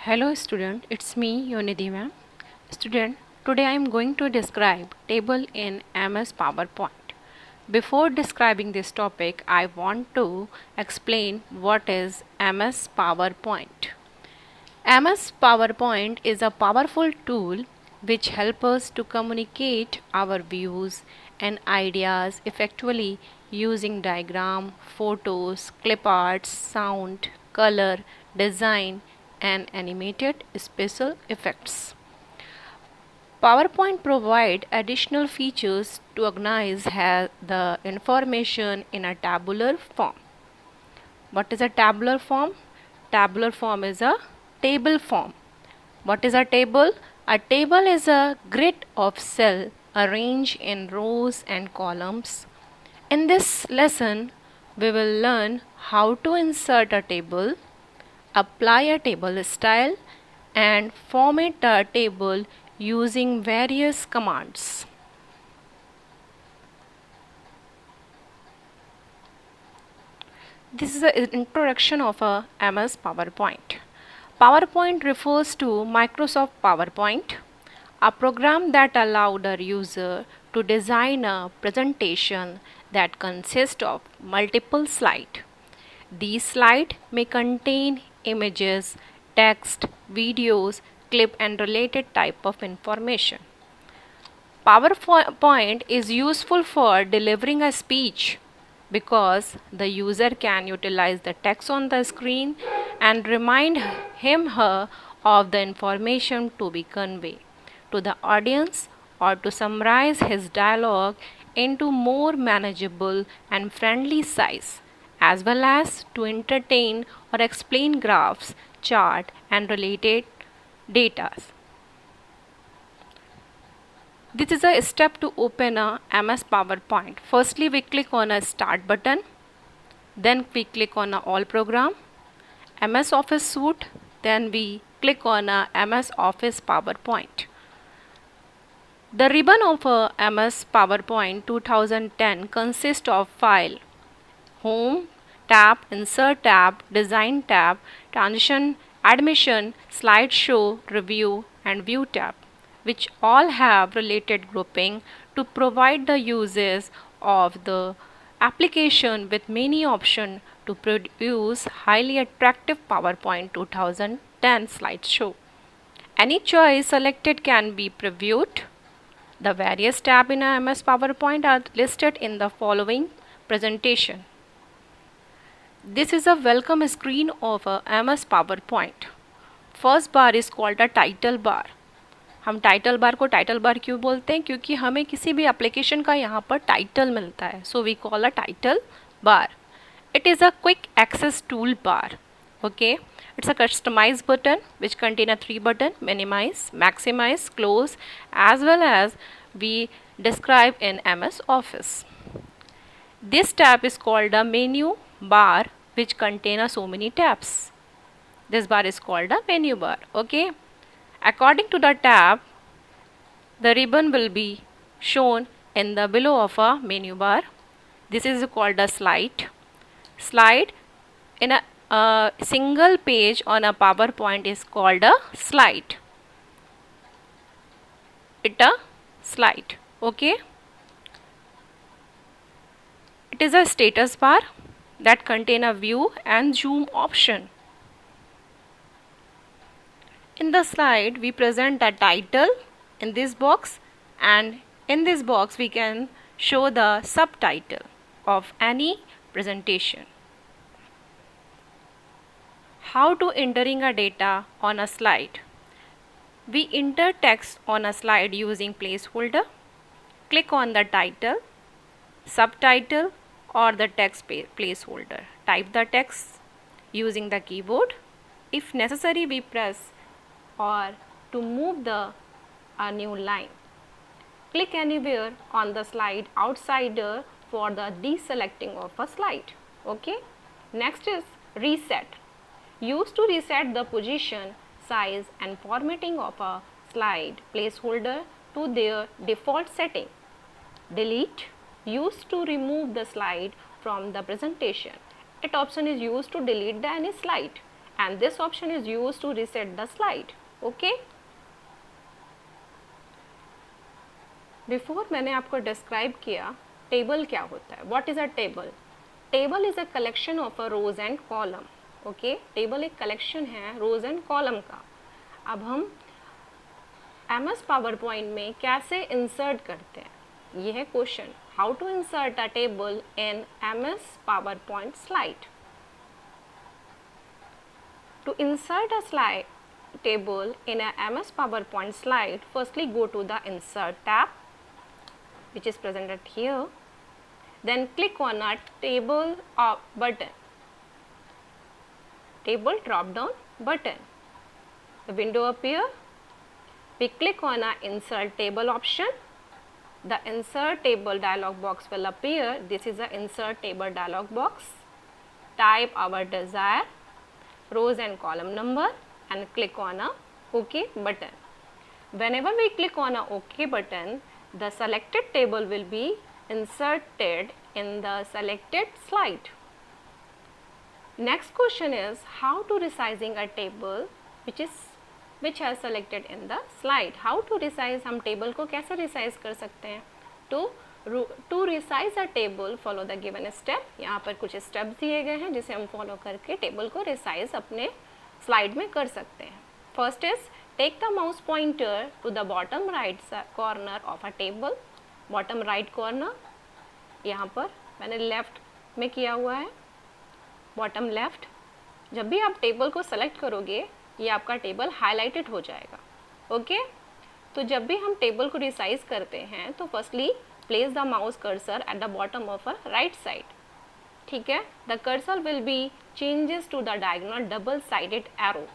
Hello student, it's me Yonidhi ma'am. Student, today I am going to describe table in MS PowerPoint. Before describing this topic, I want to explain what is MS PowerPoint. MS PowerPoint is a powerful tool which helps us to communicate our views and ideas effectively using diagram, photos, clip arts, sound, color, design, and animated special effects. PowerPoint provide additional features to organize the information in a tabular form. What is a tabular form? Tabular form is a table form. What is a table? A table is a grid of cells arranged in rows and columns. In this lesson, we will learn how to insert a table, apply a table style, and format a table using various commands. This is an introduction of a MS PowerPoint. PowerPoint refers to Microsoft PowerPoint, a program that allowed a user to design a presentation that consists of multiple slides. These slides may contain images, text, videos, clip and related type of information. PowerPoint is useful for delivering a speech because the user can utilize the text on the screen and remind him/her of the information to be conveyed to the audience or to summarize his dialogue into more manageable and friendly size, as well as to entertain or explain graphs, chart and related data. This is a step to open a MS PowerPoint. Firstly, we click on a Start button. Then we click on a All Program, MS Office Suite. Then we click on a MS Office PowerPoint. The ribbon of a MS PowerPoint 2010 consists of File, Home tab, Insert tab, Design tab, Transition, Admission, Slideshow, Review and View tab, which all have related grouping to provide the users of the application with many options to produce highly attractive PowerPoint 2010 slideshow. Any choice selected can be previewed. The various tabs in a MS PowerPoint are listed in the following presentation. This is a welcome screen of a MS PowerPoint. First bar is called a title bar. हम title bar को title bar क्यों बोलते हैं? क्योंकि हमें किसी भी application का यहाँ पर टाइटल मिलता है. So we call a title bar. It is a quick access toolbar. Okay, it's a customized button which contain a 3 button: minimize, maximize, close, as well as we describe in MS Office. This tab is called a menu bar, which contain so many tabs. This bar is called a menu bar. Okay, according to the tab, the ribbon will be shown in the below of a menu bar. This is called a slide. Slide in a single page on a PowerPoint is called a slide. It a slide. Okay. It is a status bar that contain a view and zoom option. In the slide, we present a title in this box, and in this box we can show the subtitle of any presentation. How to entering a data on a slide? We enter text on a slide using placeholder. Click on the title, subtitle or the text placeholder. Type the text using the keyboard. If necessary, we press or to move a new line. Click anywhere on the slide outside for the deselecting of a slide. Okay. Next is reset. Used to reset the position, size and formatting of a slide placeholder to their default setting. Delete. Used to remove the slide from the presentation. It option is used to delete any slide. and this option is used to reset the slide. Okay. Before मैंने आपको describe किया table क्या होता है. What is a table? Table is a collection of a rows and column. Okay, table एक कलेक्शन है rows and column का. अब हम MS पावर पॉइंट में कैसे इंसर्ट करते हैं, ये है question. How to insert a table in MS PowerPoint slide. To insert a slide table in a MS PowerPoint slide, firstly go to the Insert tab, which is presented here. Then click on a Table button, Table drop down button. The window appear. We click on a Insert Table option. The Insert Table dialog box will appear. This is the Insert Table dialog box. Type our desired rows and column number and click on a OK button. Whenever we click on a OK button, the selected table will be inserted in the selected slide. Next question is how to resizing a table which has selected in the slide. How to resize, हम table को कैसे resize कर सकते हैं? To resize a table, follow the given step. यहाँ पर कुछ steps दिए गए हैं जिसे हम follow करके table को resize अपने slide में कर सकते हैं. First is take the mouse pointer to the bottom right corner of a table. Bottom right corner, यहाँ पर मैंने left में किया हुआ है. Bottom left. जब भी आप table को select करोगे, ये आपका table highlighted हो जाएगा. Okay? तो जब भी हम table को resize करते हैं, तो firstly place the mouse cursor at the bottom of a right side. ठीक है, the cursor will be changes to the diagonal double sided arrow.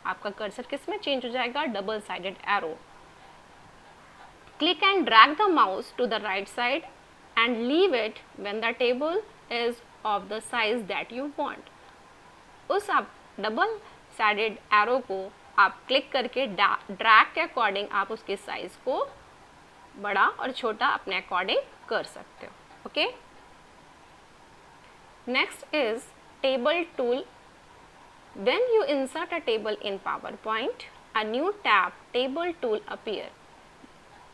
आपका cursor किस में change हो जाएगा? double sided arrow. Click and drag the mouse to the right side and leave it when the table is of the size that you want. उस आप double sided arrow को आप click करके drag के according आप उसके size को बड़ा और छोटा अपने अकॉर्डिंग कर सकते हो. Okay, next is table tool. When you insert a table in power point, a new tab table tool appear.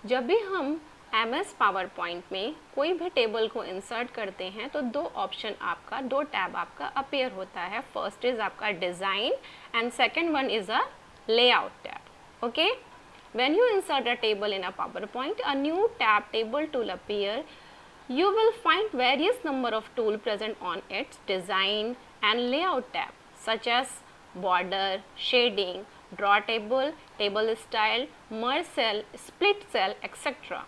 जब भी हम MS पावर पॉइंट में कोई भी टेबल को इंसर्ट करते हैं तो दो टैब आपका अपीयर होता है. फर्स्ट इज आपका design and second one is a layout tab. Okay, when you insert a table in a PowerPoint, a new tab table tool appear. You will find various number of tools present on its design and layout tab, such as border, shading, draw table, table style, merge cell, split cell, etc.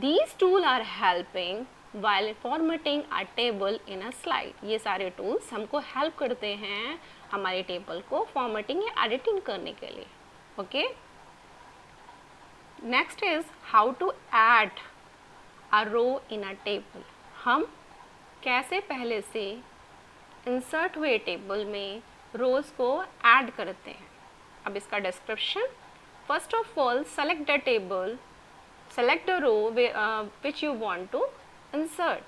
These tools are helping while formatting a table in a slide. ये सारे tools हमको help करते हैं हमारे table को formatting या editing करने के लिए. Okay? Next is how to add a row in a table. हम कैसे पहले से insert हुए table में rows को add करते हैं. अब इसका description. First of all, select the table, select the row which you want to insert.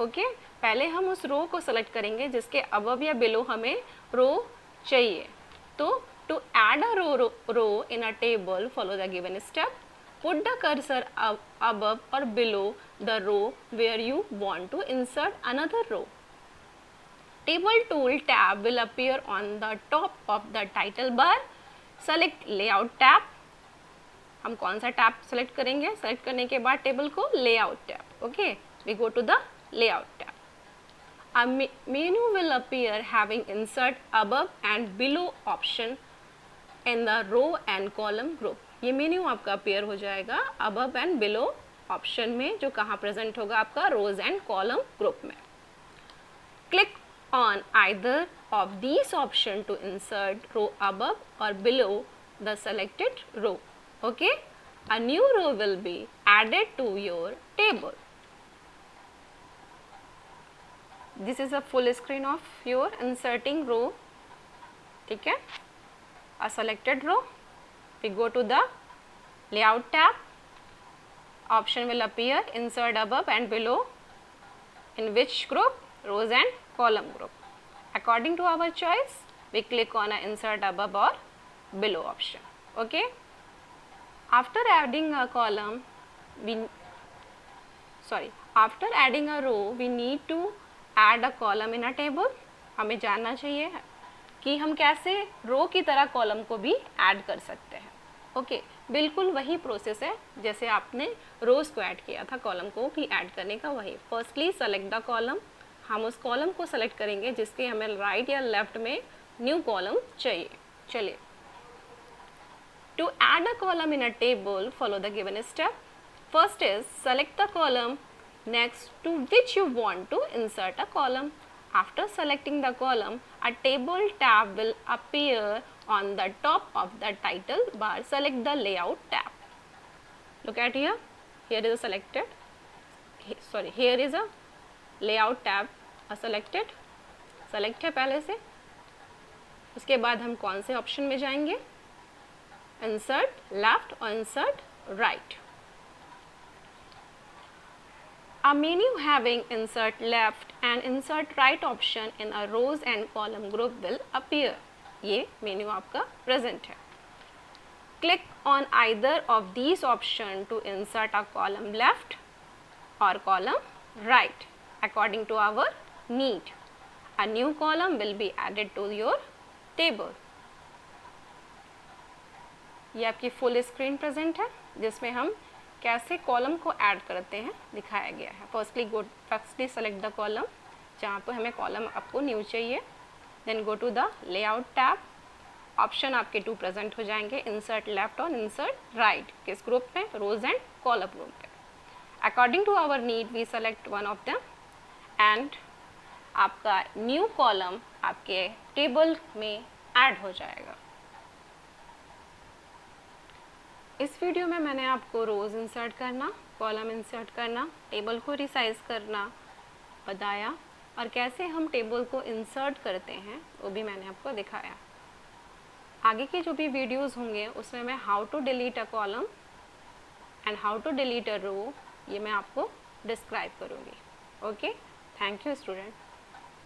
Okay? पहले हम उस row को select करेंगे जिसके above या below हमें row चाहिए. तो to add a row in a table, follow the given step. Put the cursor above or below the row where you want to insert another row. Table tool tab will appear on the top of the title bar. Select layout tab. हम कौन सा tab select करेंगे? Select करने के बाद table को layout tab. Okay, we go to the layout tab. A menu will appear having insert above and below option in the row and column group. ये menu आपका अपीयर हो जाएगा above and below option में, जो कहाँ present होगा आपका rows and column group में. Click on either of these option to insert row above or below the selected row. Okay, a new row will be added to your table. This is a full screen of your inserting row. ठीक है, a selected row. We go to the layout tab. Option will appear insert above and below. In which group? Rows and column group. According to our choice, we click on a insert above or below option. Okay, after adding a column after adding a row we need to add a column in a table. हमें जानना चाहिए कि हम कैसे रो की तरह column को भी ऐड कर सकते हैं. ओके, बिल्कुल वही प्रोसेस है जैसे आपने रोज को ऐड किया था, कॉलम को भी ऐड करने का वही. फर्स्टली सेलेक्ट द कॉलम, हम उस कॉलम को सेलेक्ट करेंगे जिसके हमें राइट या लेफ्ट में न्यू कॉलम चाहिए. चलिए, to add a column in a table follow the given step. First is select the column next to which you want to insert a column. After selecting the column, a table tab will appear on the top of the title bar. Select the layout tab. Look at here. Here is a selected. Here is a layout tab. Selected. Select है पहले से. उसके बाद हम कौन से option में जाएंगे? Insert left और insert right. A menu having insert left and insert right option in a rows and column group will appear. ये मेन्यू आपका प्रेजेंट है. Click on either of these option to insert a column left or column right according to our need. A new column will be added to your table. ये आपकी full screen present है जिसमें हम कैसे column को add करते हैं दिखाया गया है. फर्स्टली सेलेक्ट द कॉलम, जहाँ पर हमें कॉलम आपको न्यू चाहिए. Then go to the layout tab. Option आपके 2 प्रेजेंट हो जाएंगे, इंसर्ट लेफ्ट और इंसर्ट राइट. किस ग्रुप में? रोज एंड कॉलम ग्रुप में. According to our need we select one of them and आपका न्यू कॉलम आपके टेबल में ऐड हो जाएगा. इस वीडियो में मैंने आपको रोज़ इंसर्ट करना, कॉलम इंसर्ट करना, टेबल को रिसाइज करना बताया और कैसे हम टेबल को इंसर्ट करते हैं वो भी मैंने आपको दिखाया. आगे के जो भी वीडियोस होंगे उसमें मैं how to delete a column and how to delete a row ये मैं आपको डिस्क्राइब करूँगी. Okay, thank you student.